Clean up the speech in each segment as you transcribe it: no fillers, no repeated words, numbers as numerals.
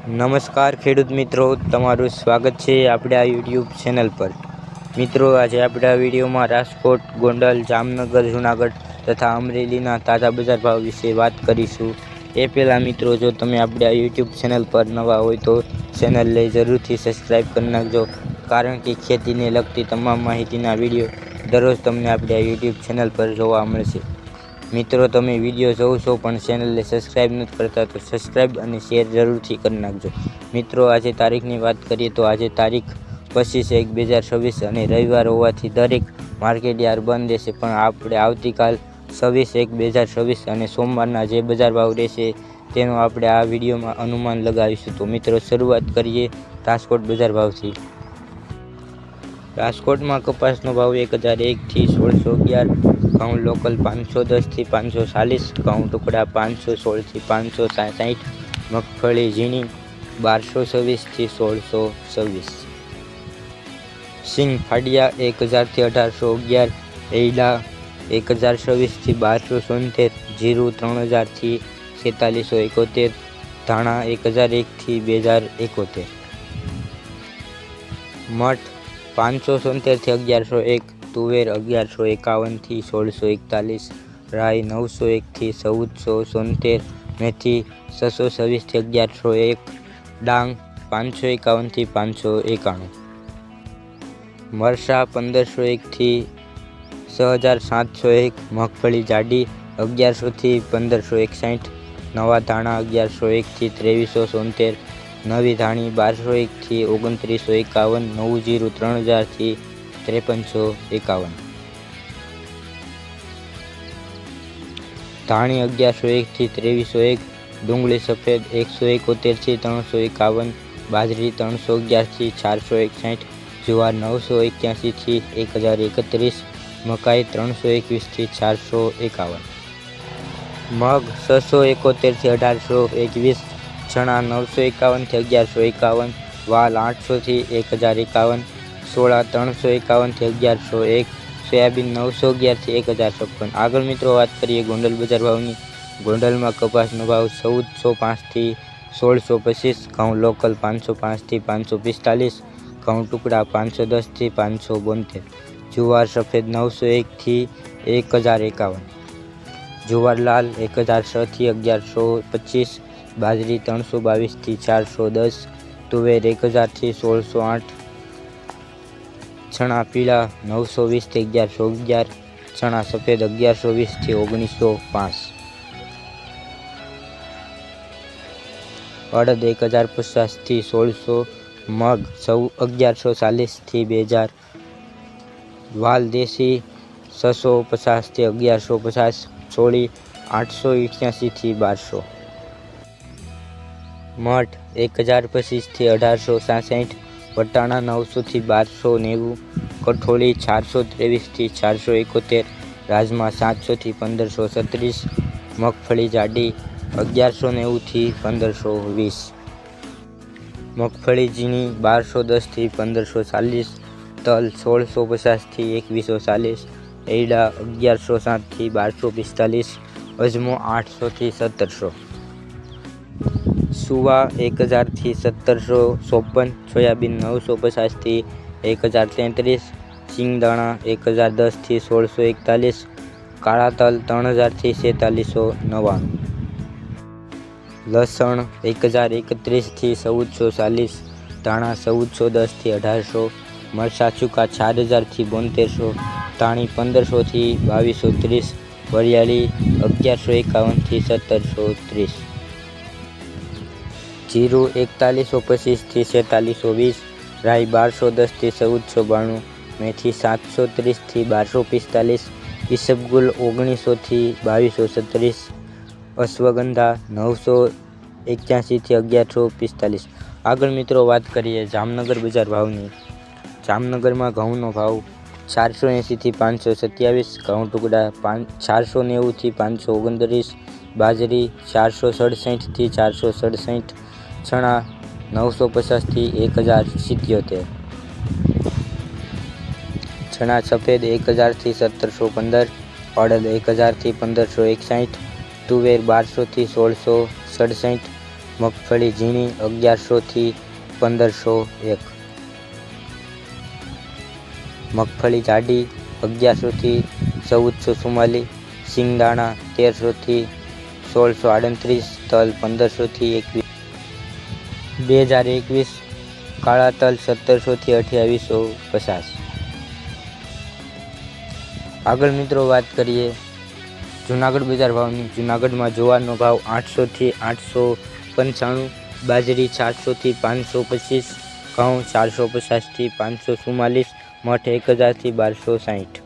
નમસ્કાર ખેડૂત મિત્રો, તમારું સ્વાગત છે આપણે આ યુટ્યુબ ચેનલ પર. મિત્રો, આજે આપણે આ વિડીયોમાં રાજકોટ, ગોંડલ, જામનગર, જૂનાગઢ તથા અમરેલીના તાજા બજાર ભાવ વિશે વાત કરીશું. એ પહેલાં મિત્રો, જો તમે આપણે આ યુટ્યુબ ચેનલ પર નવા હોય તો ચેનલને જરૂરથી સબસ્ક્રાઈબ કરી નાખજો, કારણ કે ખેતીને લગતી તમામ માહિતીના વિડીયો દરરોજ તમને આપણે આ યુટ્યુબ ચેનલ પર જોવા મળશે. મિત્રો, તમે વિડીયો જોવો છો પણ ચેનલને સબસ્ક્રાઈબ નથી કરતા તો સબસ્ક્રાઈબ અને શેર જરૂરથી કરી નાખજો. મિત્રો, આજે તારીખની વાત કરીએ તો આજે તારીખ 25/1/2026 અને રવિવાર હોવાથી દરેક માર્કેટ યાર્ડ બંધ રહેશે, પણ આપણે આવતીકાલ 26/1/2026 અને સોમવારના જે બજાર ભાવ રહેશે તેનો આપણે આ વિડીયોમાં અનુમાન લગાવીશું. તો મિત્રો, શરૂઆત કરીએ રાજકોટ બજાર ભાવથી. રાજકોટમાં કપાસનો ભાવ 1001 થી 1611, ઘઉં લોકલ 510 થી 540, ઘઉં ટુકડા 516 થી 560, મગફળી ઝીણી 1226 થી 1626, સિંગ ફાડિયા 1000 થી 1811, એઈડા 1026 થી 1277, જીરું 3000 થી 4671, ધાણા 1001 થી 2071, મઠ 577 થી 1101, તુવેર 1151 થી 1641, રાઈ 901 થી 1476, મેથી 626 થી 1101, ડાંગ 551 થી 591, મરસા 1501 થી 6701, મગફળી જાડી 1100 થી 1561, નવા ધાણા 1101 થી 2373, નવી ધાણી 1201 થી 2951, નવું જીરું 3000 થી 5351, ધાણી 1101 થી 2301, ડુંગળી સફેદ 171 થી 351, બાજરી 311 થી 461, જુવાર 981 થી 1031, મકાઈ 321 થી 451, મગ 671 થી 1821, ચણા 951 થી 1151, વાલ 800 થી 1051, સોળા 351 થી 1101, સોયાબીન 911 થી 1056. આગળ મિત્રો વાત કરીએ ગોંડલ બજાર ભાવની. ગોંડલમાં કપાસનો ભાવ 1405 થી 1625, ઘઉં લોકલ 505 થી 545, ઘઉં ટુકડા 510 થી 572, જુવાર સફેદ 901 થી 1051, જુવાર લાલ 1006 થી 1125, બાજરી 322 થી 410, તુવેર 1000 થી 1608, ચણા પીળા 920 થી 1111, ચણા સફેદ 1120 થી 1905, અડદ 1050 થી 1600, મગ 1140 થી 2000, વાલ દેશી 650 થી 1150, ચોળી 888 થી 1200, મઠ 1025 થી 1866, વટાણા 900 થી 1290, કઠોળી 423 થી 471, રાજમા 700 થી 1536, મગફળી જાડી 1190 થી 1520, મગફળી ઝીણી 1210 થી 1540, તલ 1650 થી 2140, એરડા 1107 થી 1245, અજમો 800 થી 1700, સુવા 1000 થી 1754, સોયાબીન 950 થી 1033, સિંગદાણા 1010 થી 1641, કાળા તલ 3000 થી 4699, લસણ 1031 થી 1440, ધાણા 1410 થી 1800, મરચાં ચૂકા 4000 થી 7200, ધાણી 1500 થી 2230, વરિયાળી 1151 થી 1730, જીરું 4125 થી 4620, રાઈ 1210 થી 1492, મેથી 730 થી 1245, ઈસબગુલ 1900 થી 2236, અશ્વગંધા 981 થી 1145. આગળ મિત્રો વાત કરીએ જામનગર બજાર ભાવની. જામનગરમાં ઘઉંનો ભાવ 480 થી 527, ઘઉં ટુકડા 490 થી 529, બાજરી 467 થી 467, ચણા 950 થી 1077, ચણા સફેદ 1000 થી 1715, અડદ 1000 થી 1561, તુવેર 1200 થી 1667, મગફળી ઝીણી 1100 થી 1501, મગફળી જાડી 1100 થી 1444, સિંગદાણા 1300 થી 1638, તલ 1500 થી 21, 2021 કાળા તલ 1700 થી 2850। આગળ મિત્રો વાત કરીએ જૂનાગઢ બજાર ભાવની। જૂનાગઢમાં જુવારનો ભાવ 800 થી 895, બાજરી 400 થી 525, ઘઉં 450 થી 544, મઠ 1000 થી 1260,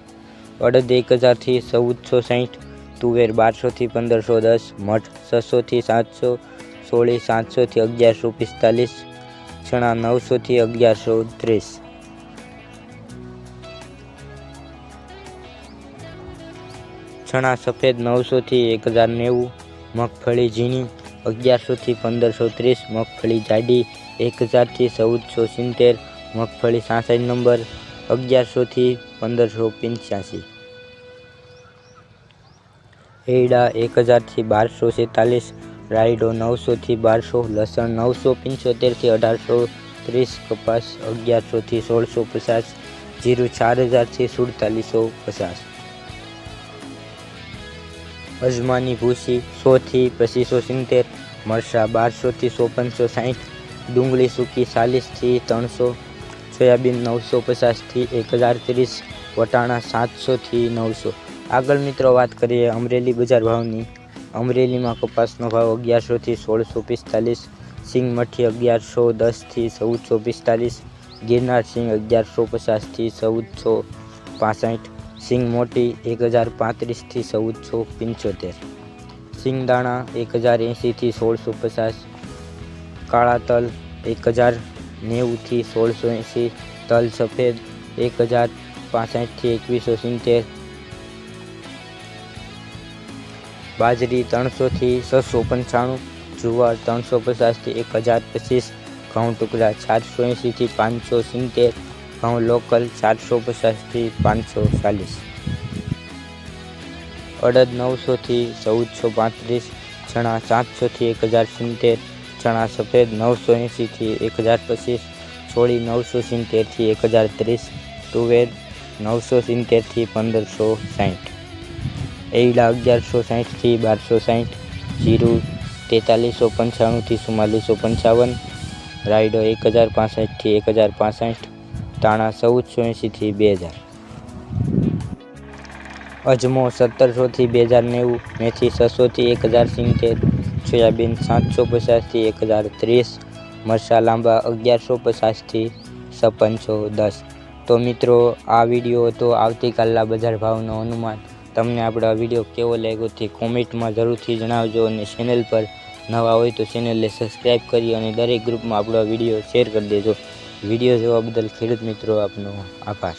અડદ 1000 થી 1460, તુવેર 1200 થી 1510, મઠ 600 થી 700, સોળી 700 થી 1145, ચણા 900 થી 1130, ચણા સફેદ 900 થી 1090, મગફળી ઝીણી 1100 થી 1530, મગફળી જાડી 1000 થી 1470, મગફળી 66 નંબર 1100 થી 1585, એરડા 1000 થી 1246, રાયડો 900 થી 1200, લસણ 975 થી 1830, કપાસ 1100 થી 1650, જીરું 4000 થી 4750, અજમાની ભૂસી 100 થી 2570, મરચાં 1200 થી 5460, ડુંગળી સૂકી 40 થી 300, સોયાબીન 950 થી 1030, વટાણા 700 થી 900। આગળ મિત્રો વાત કરીએ અમરેલી બજાર ભાવની। અમરેલીમાં કપાસનો ભાવ 1100 થી 1645, સિંગ મઠી 1110 થી 1445, ગિરનાર સિંગ 1150 થી 1465, સિંગ મોટી 1035 થી 1475, સિંગદાણા 1080 થી 1650, કાળા તલ 1090 થી 1680, તલ સફેદ 1065 થી 2170, બાજરી 300 થી 695, જુવાર 350 થી 1025, ઘઉં ટુકડા 480 થી 570, ઘઉં લોકલ 450 થી 540, અડદ 900 થી 1435, ચણા 700 થી 1070, ચણા સફેદ 980 થી 1025, સોળી 970 થી 1030, તુવેર 970 થી 1560, એરડા 1160 થી 1260, જીરું 4395 થી 4455, રાયડો 1065 થી 1065, ધાણા 1480 થી 2000, અજમો 1700 થી 2090, મેથી 600 થી 1070, સોયાબીન 750 થી 1030, મરચાં લાંબા 1150 થી 5610। તો મિત્રો આ વિડીયો હતો આવતીકાલના બજાર ભાવનો અનુમાન। તમને આપણો આ વિડીયો કેવો લાગ્યો તે કોમેન્ટમાં જરૂરથી જણાવજો, અને ચેનલ પર નવા હોય તો ચેનલને સબસ્ક્રાઈબ કરી અને દરેક ગ્રુપમાં આપણો વિડીયો શેર કરી દેજો। વિડીયો જોવા બદલ ખેડૂત મિત્રો આપનો આભાર।